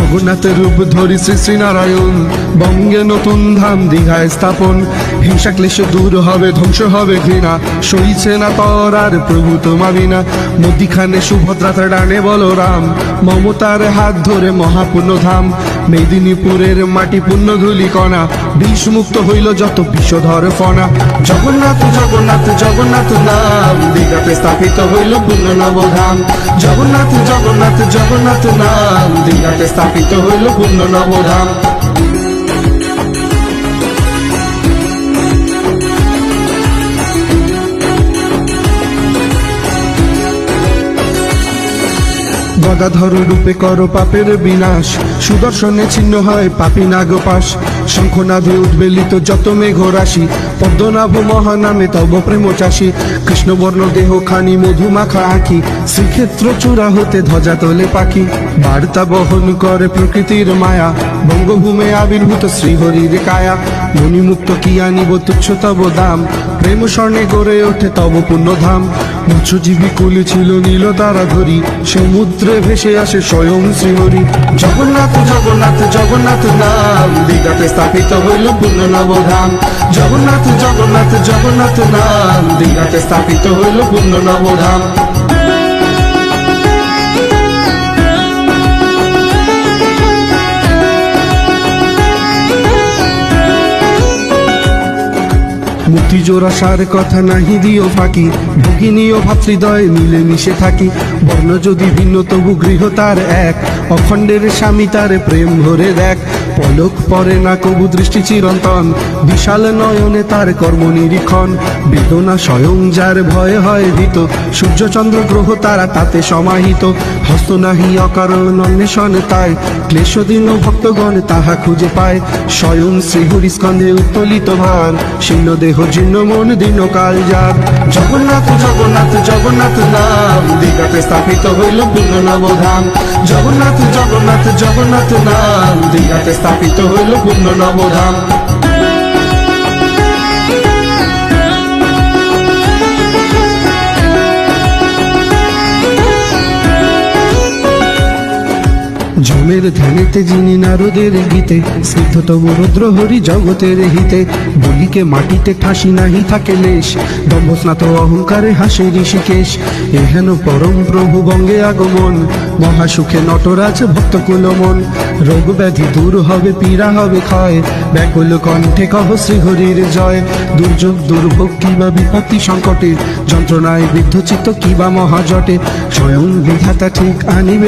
জগন্নাথের রূপ ধরি শ্রী শ্রীনারায়ণ, বঙ্গে নতুন ধাম দীঘায় স্থাপন। হিংসা ক্লেশ দূর হবে, ধ্বংস হবে ঘৃণা, সইছে না তর আর প্রভু তোমা বিনা। মধ্যিখানে সুভদ্রাতে ডানে বলরাম, মমতার হাত ধরে মহাপূর্ণ ধাম। মেদিনীপুরের মাটি পুণ্য ধুলি কণা, বিষমুক্ত হইল যত বিষধর ফনা। জগন্নাথ জগন্নাথ জগন্নাথ নাম, দীঘাতে স্থাপিত হইল পূর্ণ নবধাম। জগন্নাথ জগন্নাথ জগন্নাথ নাম, দীঘাতে স্থাপিত হইল পূর্ণ নবধাম। গদাধর রূপে কর পাপের বিনাশ, সুদর্শনে ছিন্ন হয় পাপী নাগপাশ। শঙ্খনাদে উদ্বেলিত যত মেঘ রাশি, পদ্মনাভ মহানামে তব প্রেম চাষী। কৃষ্ণবর্ণ দেহ খানি মধুমাখা আঁখি, শ্রীক্ষেত্র চূড়া হতে ধ্বজা তোলে পাখি। বার্তা বহন করে প্রকৃতির মায়া, বঙ্গভূমে আবির্ভূত শ্রীহরির কায়া। মণিমুক্ত কি আনিব তুচ্ছ তব দাম, প্রেম স্বর্ণে গড়ে ওঠে তব পুণ্যধাম। মৎস্যজীবী কুলে ছিল নীল তারা ধরি, সমুদ্রে ভেসে আসে স্বয়ং শ্রীহরি। জগন্নাথ জগন্নাথ জগন্নাথ নাম, দীঘাতে স্থাপিত হইল পূর্ণ নবধাম। জগন্নাথ জগন্নাথ জগন্নাথ নাম, দীঘাতে স্থাপিত হইল পূর্ণ নবধাম। মুক্তি জোড়া সার কথা নাহি দিও ফাঁকি, ভগিনী ও ভাতৃদয় মিলে মিশে থাকি। বর্ণ যদি ভিন্ন তবু গৃহ তার এক, অখণ্ডের স্বামী তার প্রেম ভরে দেখ। পলক পরে না কবু দৃষ্টি চিরন্তন, বিশাল নয়নে তার কর্ম নিরীক্ষণ। বেদনা স্বয়ং যার ভয়ে হয় ভীত, সূর্যচন্দ্র গ্রহ তারা তাতে সমাহিত। হস্ত নাহি অকারণ অন্বেষণ তাই, ক্লেশদীন ভক্তগণ তাহা খুঁজে পায়। স্বয়ং শ্রীহরি স্কন্ধে উত্তোলিত ভার, শীর্ণ দেহ জীর্ণ মন দীন কাল যার। জগন্নাথ জগন্নাথ জগন্নাথ নাম, দীঘাতে স্থাপিত হইল পূর্ণ নবধাম। জগন্নাথ জগন্নাথ জগন্নাথ নাম, দীঘাতে স্থাপিত হইল পূর্ণ নবধাম। জমের ধ্যানেতে যিনি নারদের গীতে, স্নিগ্ধ তব রুদ্র হরি জগতের হিতে। বলিকে মাটিতে ঠাসি নাহি থাকে লেশ, দম্ভস্নাত অহংকারে হাসে ঋষিকেশ। এহেন পরম প্রভু বঙ্গে আগমন, মহাসুখে নটরাজ ভক্ত কুলমন। রোগ ব্যাধি দূর হবে, পীড়া হবে ক্ষয়, ব্যাকুল কণ্ঠে কহ শ্রীহরির জয়। দুর্যোগ দুর্ভোগ কিবা বিপত্তি সংকটে, যন্ত্রণায় বিদ্ধ চিত্ত কিবা মহাজটে, স্বয়ং বিধাতা ঠিক আনিবে